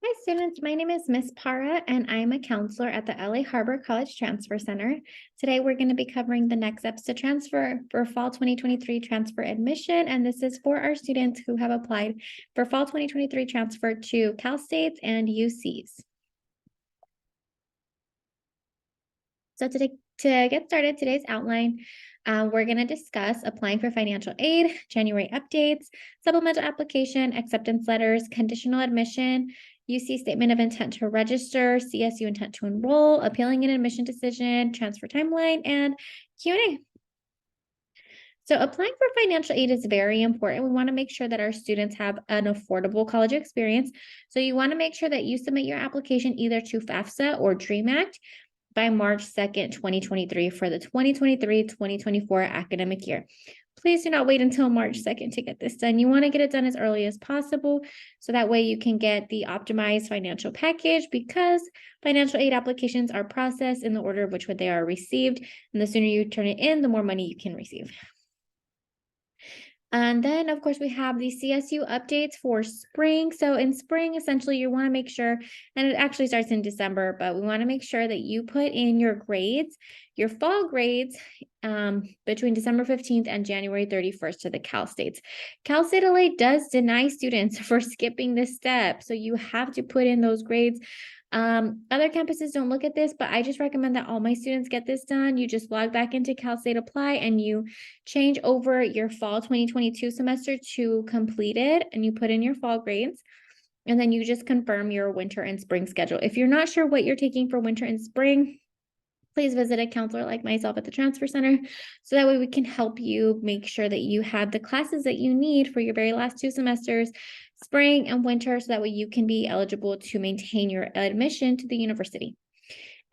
Hi students, my name is Miss Para and I'm a counselor at the LA Harbor College Transfer Center. Today we're going to be covering the next steps to transfer for fall 2023 transfer admission, and this is for our students who have applied for fall 2023 transfer to Cal States and UCs. So to get started, today's outline, we're going to discuss applying for financial aid, January updates, supplemental application, acceptance letters, conditional admission, UC statement of intent to register, CSU intent to enroll, appealing an admission decision, transfer timeline, and Q&A. So applying for financial aid is very important. We want to make sure that our students have an affordable college experience. So you want to make sure that you submit your application either to FAFSA or DREAM Act by March 2nd, 2023 for the 2023-2024 academic year. Please do not wait until March 2nd to get this done. You want to get it done as early as possible so that way you can get the optimized financial package, because financial aid applications are processed in the order of which they are received, and the sooner you turn it in, the more money you can receive. And then, of course, we have the CSU updates for spring. So in spring, essentially, you want to make sure, and it actually starts in December, but we want to make sure that you put in your grades, your fall grades, between December 15th and January 31st to the Cal States. Cal State LA does deny students for skipping this step, so you have to put in those grades. Other campuses don't look at this, but I just recommend that all my students get this done. You just log back into Cal State Apply and you change over your fall 2022 semester to completed, and you put in your fall grades, and then you just confirm your winter and spring schedule. If you're not sure what you're taking for winter and spring, please visit a counselor like myself at the transfer center, so that way we can help you make sure that you have the classes that you need for your very last two semesters, spring and winter, so that way you can be eligible to maintain your admission to the university.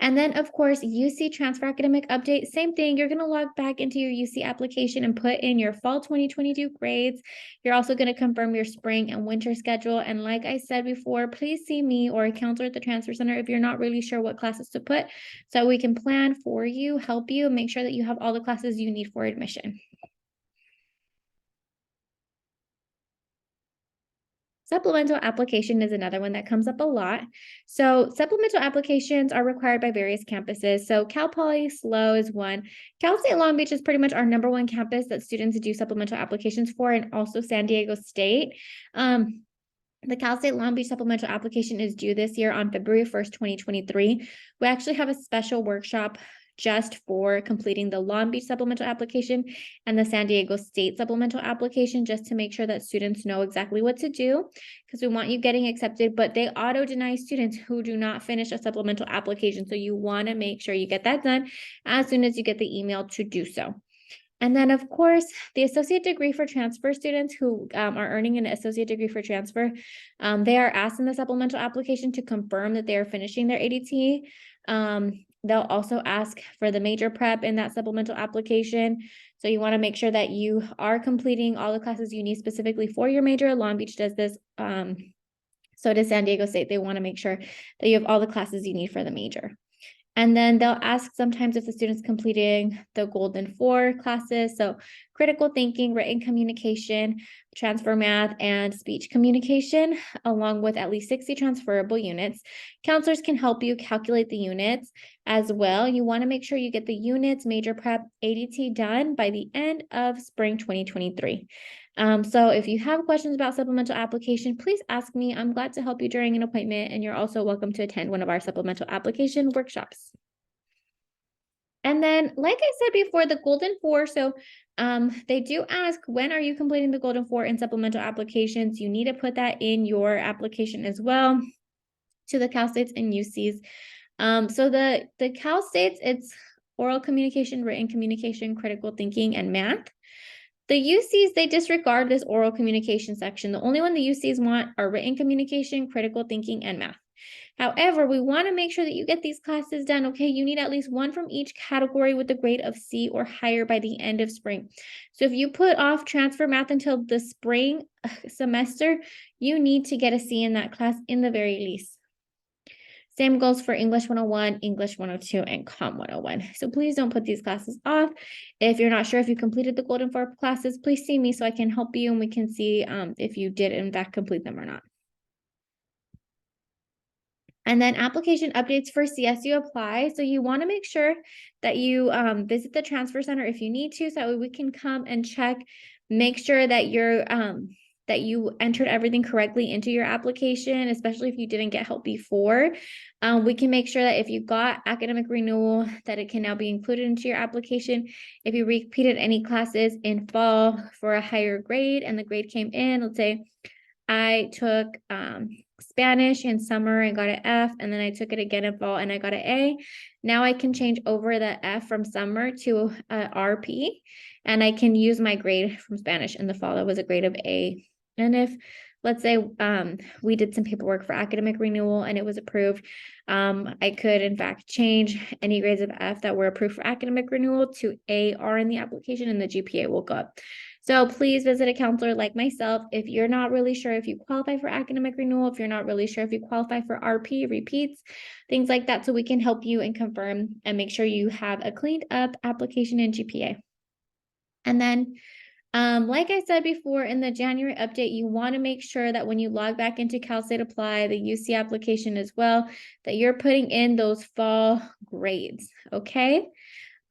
And then, of course, UC transfer academic update, same thing. You're going to log back into your UC application and put in your fall 2022 grades. You're also going to confirm your spring and winter schedule. And like I said before, please see me or a counselor at the transfer center if you're not really sure what classes to put, so we can plan for you, help you, make sure that you have all the classes you need for admission. Supplemental application is another one that comes up a lot. So supplemental applications are required by various campuses. So Cal Poly SLO is one. Cal State Long Beach is pretty much our number one campus that students do supplemental applications for, and also San Diego State. The Cal State Long Beach supplemental application is due this year on February 1st, 2023. We actually have a special workshop just for completing the Long Beach supplemental application and the San Diego State supplemental application, just to make sure that students know exactly what to do, because we want you getting accepted, but they auto deny students who do not finish a supplemental application. So you want to make sure you get that done as soon as you get the email to do so. And then, of course, the associate degree for transfer students who are earning an associate degree for transfer, they are asked in the supplemental application to confirm that they are finishing their ADT. They'll also ask for the major prep in that supplemental application. So you want to make sure that you are completing all the classes you need specifically for your major. Long Beach does this. So does San Diego State. They want to make sure that you have all the classes you need for the major. And then they'll ask sometimes if the student's completing the Golden 4 classes. So critical thinking, written communication, transfer math, and speech communication, along with at least 60 transferable units. Counselors can help you calculate the units as well. You want to make sure you get the units, major prep, ADT done by the end of spring 2023. So if you have questions about supplemental application, please ask me. I'm glad to help you during an appointment, and you're also welcome to attend one of our supplemental application workshops. And then, like I said before, the Golden 4, so they do ask, when are you completing the Golden 4 in supplemental applications? You need to put that in your application as well to the Cal States and UCs. So the Cal States, it's oral communication, written communication, critical thinking, and math. The UCs, they disregard this oral communication section. The only one the UCs want are written communication, critical thinking, and math. However, we want to make sure that you get these classes done, okay? You need at least one from each category with a grade of C or higher by the end of spring. So if you put off transfer math until the spring semester, you need to get a C in that class in the very least. Same goes for English 101, English 102, and Comm 101. So please don't put these classes off. If you're not sure if you completed the Golden 4 classes, please see me so I can help you and we can see if you did in fact complete them or not. And then application updates for CSU apply. So you want to make sure that you visit the transfer center if you need to, so that way we can come and check, make sure that you're that you entered everything correctly into your application, especially if you didn't get help before. We can make sure that if you got academic renewal, that it can now be included into your application. If you repeated any classes in fall for a higher grade and the grade came in, let's say I took Spanish in summer and got an F, and then I took it again in fall and I got an A. Now I can change over the F from summer to RP, and I can use my grade from Spanish in the fall. That was a grade of A. And if, let's say, we did some paperwork for academic renewal and it was approved, I could in fact change any grades of F that were approved for academic renewal to AR in the application, and the GPA will go up. So please visit a counselor like myself if you're not really sure if you qualify for academic renewal, if you're not really sure if you qualify for RP, repeats, things like that, so we can help you and confirm and make sure you have a cleaned up application and GPA. And then, like I said before, in the January update, you want to make sure that when you log back into Cal State Apply, the UC application as well, that you're putting in those fall grades, okay?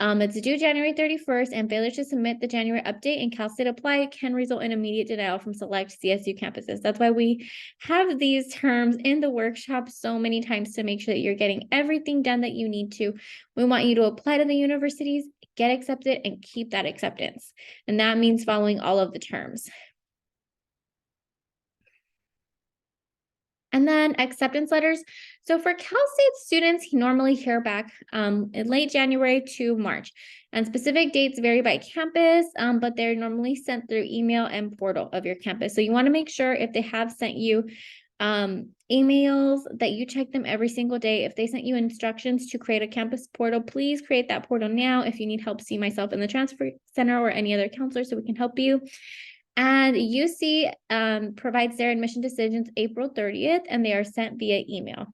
It's due January 31st, and failure to submit the January update and Cal State Apply can result in immediate denial from select CSU campuses. That's why we have these terms in the workshop so many times, to make sure that you're getting everything done that you need to. We want you to apply to the universities, get accepted, and keep that acceptance. And that means following all of the terms. And then acceptance letters. So for Cal State students, you normally hear back in late January to March. And specific dates vary by campus, but they're normally sent through email and portal of your campus. So you want to make sure if they have sent you emails, that you check them every single day. If they sent you instructions to create a campus portal, please create that portal now. If you need help, see myself in the transfer center or any other counselor so we can help you. And UC provides their admission decisions April 30th, and they are sent via email.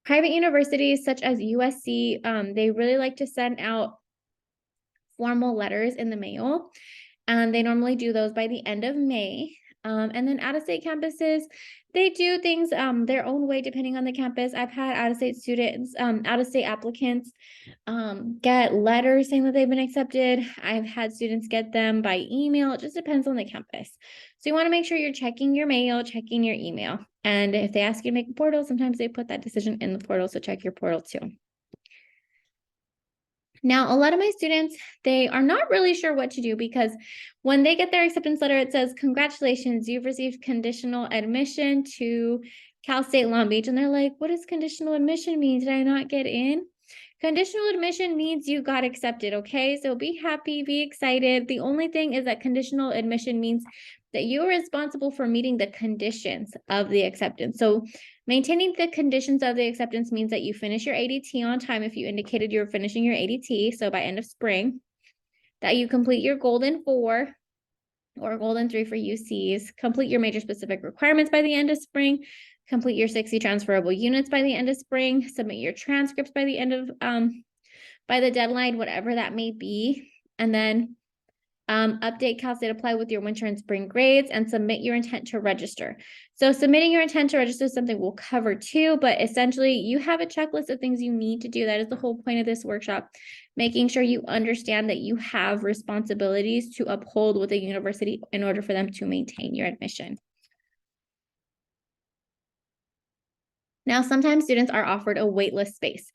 Private universities such as USC, they really like to send out formal letters in the mail, and they normally do those by the end of May. And then out-of-state campuses, they do things their own way depending on the campus. I've had out-of-state students, out-of-state applicants get letters saying that they've been accepted. I've had students get them by email. It just depends on the campus. So you want to make sure you're checking your mail, checking your email. And if they ask you to make a portal, sometimes they put that decision in the portal, so check your portal too. Now, a lot of my students, they are not really sure what to do, because when they get their acceptance letter, it says, congratulations, you've received conditional admission to Cal State Long Beach. And they're like, what does conditional admission mean? Did I not get in? Conditional admission means you got accepted, okay? So be happy, be excited. The only thing is that conditional admission means that you are responsible for meeting the conditions of the acceptance. So maintaining the conditions of the acceptance means that you finish your ADT on time if you indicated you're finishing your ADT, so by end of spring, that you complete your Golden 4 or Golden 3 for UCs, complete your major specific requirements by the end of spring, complete your 60 transferable units by the end of spring, submit your transcripts by the end of, by the deadline, whatever that may be, and then update Cal State Apply with your winter and spring grades, and submit your intent to register. So submitting your intent to register is something we'll cover too, but essentially you have a checklist of things you need to do. That is the whole point of this workshop, making sure you understand that you have responsibilities to uphold with a university in order for them to maintain your admission. Now, sometimes students are offered a waitlist space.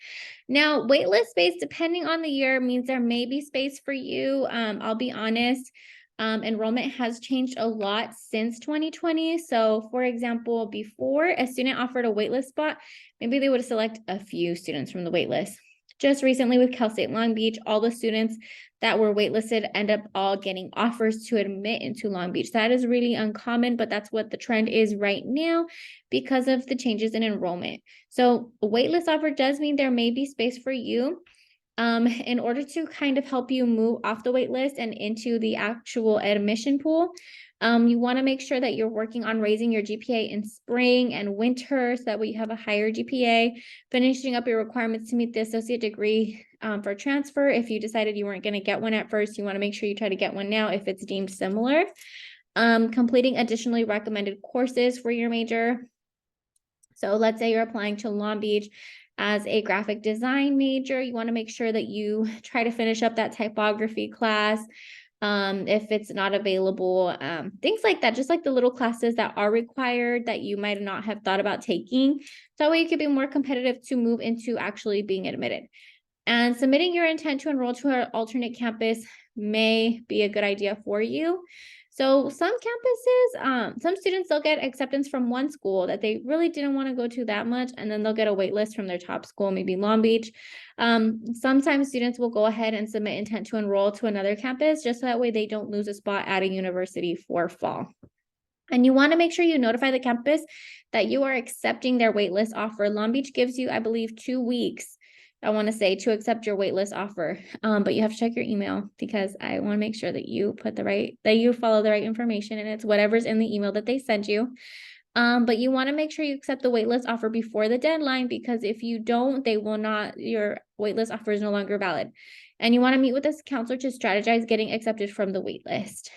Now, waitlist space, depending on the year, means there may be space for you. I'll be honest, enrollment has changed a lot since 2020. So, for example, before a student offered a waitlist spot, maybe they would select a few students from the waitlist. Just recently with Cal State Long Beach, all the students that were waitlisted end up all getting offers to admit into Long Beach. That is really uncommon, but that's what the trend is right now because of the changes in enrollment. So a waitlist offer does mean there may be space for you. In order to kind of help you move off the wait list and into the actual admission pool, you want to make sure that you're working on raising your GPA in spring and winter so that way you have a higher GPA, finishing up your requirements to meet the associate degree for transfer. If you decided you weren't going to get one at first, you want to make sure you try to get one now if it's deemed similar. Completing additionally recommended courses for your major. So let's say you're applying to Long Beach as a graphic design major. You want to make sure that you try to finish up that typography class. If it's not available, things like that, just like the little classes that are required that you might not have thought about taking. So that way you could be more competitive to move into actually being admitted. And submitting your intent to enroll to an alternate campus may be a good idea for you. So some campuses, some students, they'll get acceptance from one school that they really didn't want to go to that much, and then they'll get a wait list from their top school, maybe Long Beach. Sometimes students will go ahead and submit intent to enroll to another campus, just so that way they don't lose a spot at a university for fall. And you want to make sure you notify the campus that you are accepting their waitlist offer. Long Beach gives you, I believe, 2 weeks, I want to say, to accept your waitlist offer. But you have to check your email, because I want to make sure that you put that you follow the right information, and it's whatever's in the email that they send you. But you want to make sure you accept the waitlist offer before the deadline, because if you don't, your waitlist offer is no longer valid. And you want to meet with this counselor to strategize getting accepted from the waitlist.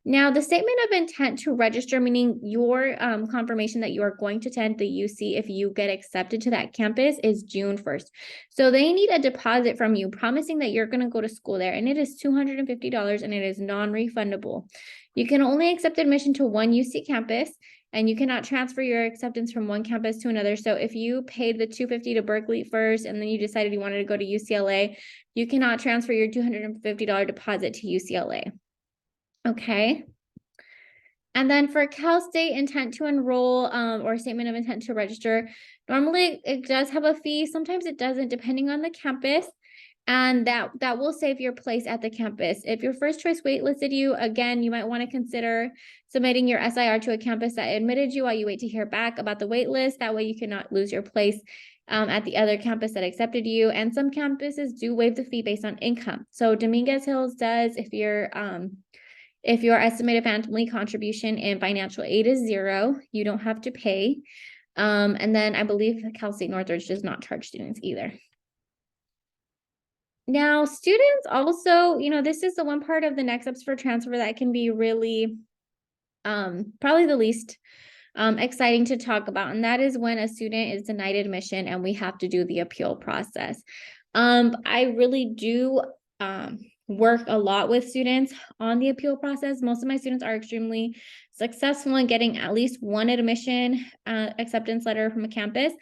Now, the statement of intent to register, meaning your confirmation that you are going to attend the UC if you get accepted to that campus, is June 1st. So they need a deposit from you promising that you're going to go to school there, and it is $250 and it is non-refundable. You can only accept admission to one UC campus, and you cannot transfer your acceptance from one campus to another. So if you paid the $250 to Berkeley first and then you decided you wanted to go to UCLA, you cannot transfer your $250 deposit to UCLA. Okay. And then for Cal State intent to enroll or statement of intent to register, normally it does have a fee. Sometimes it doesn't, depending on the campus. And that will save your place at the campus. If your first choice waitlisted you, again, you might want to consider submitting your SIR to a campus that admitted you while you wait to hear back about the wait list. That way you cannot lose your place at the other campus that accepted you. And some campuses do waive the fee based on income. So Dominguez Hills does if your estimated family contribution and financial aid is 0, you don't have to pay. And then I believe Cal State Northridge does not charge students either. Now, students also, this is the one part of the next steps for transfer that can be really probably the least exciting to talk about. And that is when a student is denied admission and we have to do the appeal process. I really do work a lot with students on the appeal process. Most of my students are extremely successful in getting at least one admission acceptance letter from a campus.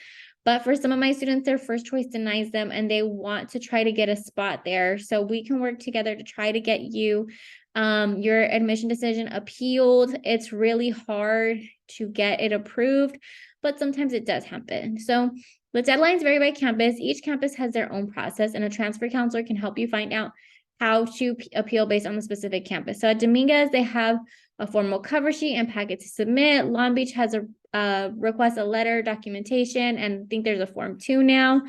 But for some of my students, their first choice denies them and they want to try to get a spot there. So we can work together to try to get you your admission decision appealed. It's really hard to get it approved, but sometimes it does happen. So the deadlines vary by campus. Each campus has their own process, and a transfer counselor can help you find out how to appeal based on the specific campus. So at Dominguez, they have a formal cover sheet and packet to submit. Long Beach has a request a letter, documentation, and I think there's a form 2 now.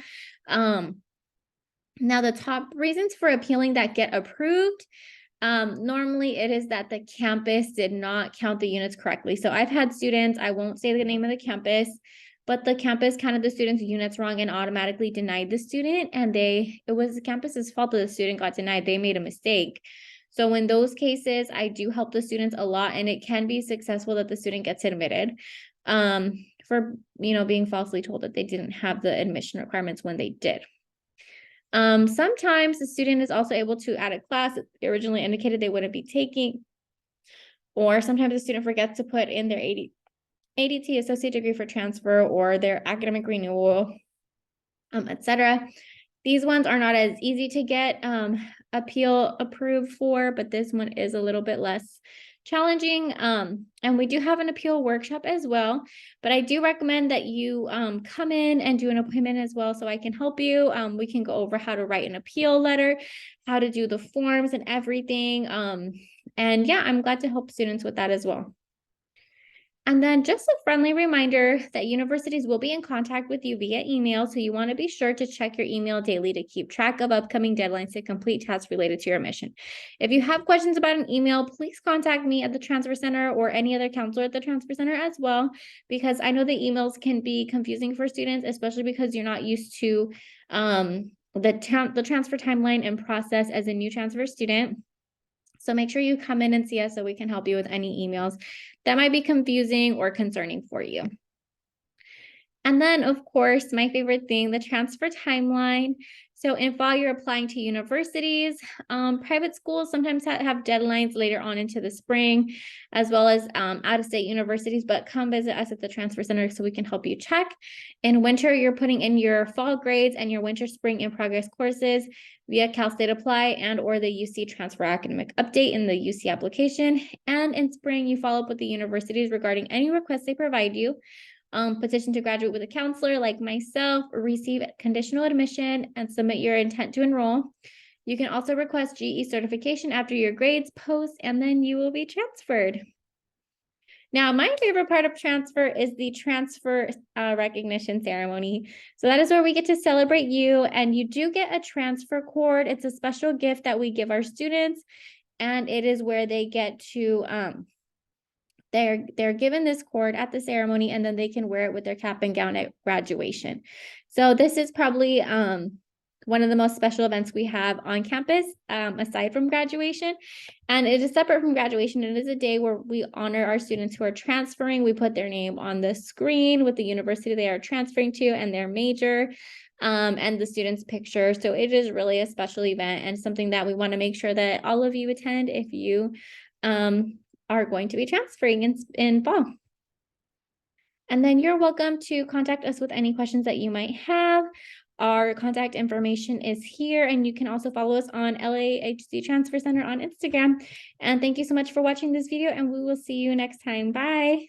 Now the top reasons for appealing that get approved, normally it is that the campus did not count the units correctly. So I've had students, I won't say the name of the campus, but the campus counted the student's units wrong and automatically denied the student. And it was the campus's fault that the student got denied. They made a mistake. So in those cases, I do help the students a lot, and it can be successful that the student gets admitted for, being falsely told that they didn't have the admission requirements when they did. Sometimes the student is also able to add a class that they originally indicated they wouldn't be taking, or sometimes the student forgets to put in their ADT associate degree for transfer or their academic renewal, etc. These ones are not as easy to get appeal approved for, but this one is a little bit less challenging. And we do have an appeal workshop as well, but I do recommend that you come in and do an appointment as well so I can help you. We can go over how to write an appeal letter, how to do the forms and everything. And yeah, I'm glad to help students with that as well. And then just a friendly reminder that universities will be in contact with you via email, so you want to be sure to check your email daily to keep track of upcoming deadlines to complete tasks related to your admission. If you have questions about an email, please contact me at the Transfer Center or any other counselor at the Transfer Center as well, because I know the emails can be confusing for students, especially because you're not used to the transfer timeline and process as a new transfer student. So make sure you come in and see us so we can help you with any emails that might be confusing or concerning for you. And then, of course, my favorite thing, the transfer timeline. So in fall, you're applying to universities. Private schools sometimes have deadlines later on into the spring, as well as out-of-state universities, but come visit us at the Transfer Center so we can help you check. In winter, you're putting in your fall grades and your winter, spring, and progress courses via Cal State Apply and or the UC Transfer Academic Update in the UC application. And in spring, you follow up with the universities regarding any requests they provide you. Petition to graduate with a counselor like myself, receive conditional admission, and submit your intent to enroll. You can also request GE certification after your grades post, and then you will be transferred. Now, my favorite part of transfer is the transfer recognition ceremony. So that is where we get to celebrate you, and you do get a transfer cord. It's a special gift that we give our students, and it is where they get to they're given this cord at the ceremony, and then they can wear it with their cap and gown at graduation. So this is probably one of the most special events we have on campus, aside from graduation. And it is separate from graduation. It is a day where we honor our students who are transferring. We put their name on the screen with the university they are transferring to and their major, and the student's picture. So it is really a special event and something that we want to make sure that all of you attend if you are going to be transferring in fall. And then you're welcome to contact us with any questions that you might have. Our contact information is here, and you can also follow us on LAHC Transfer Center on Instagram. And thank you so much for watching this video, and we will see you next time. Bye.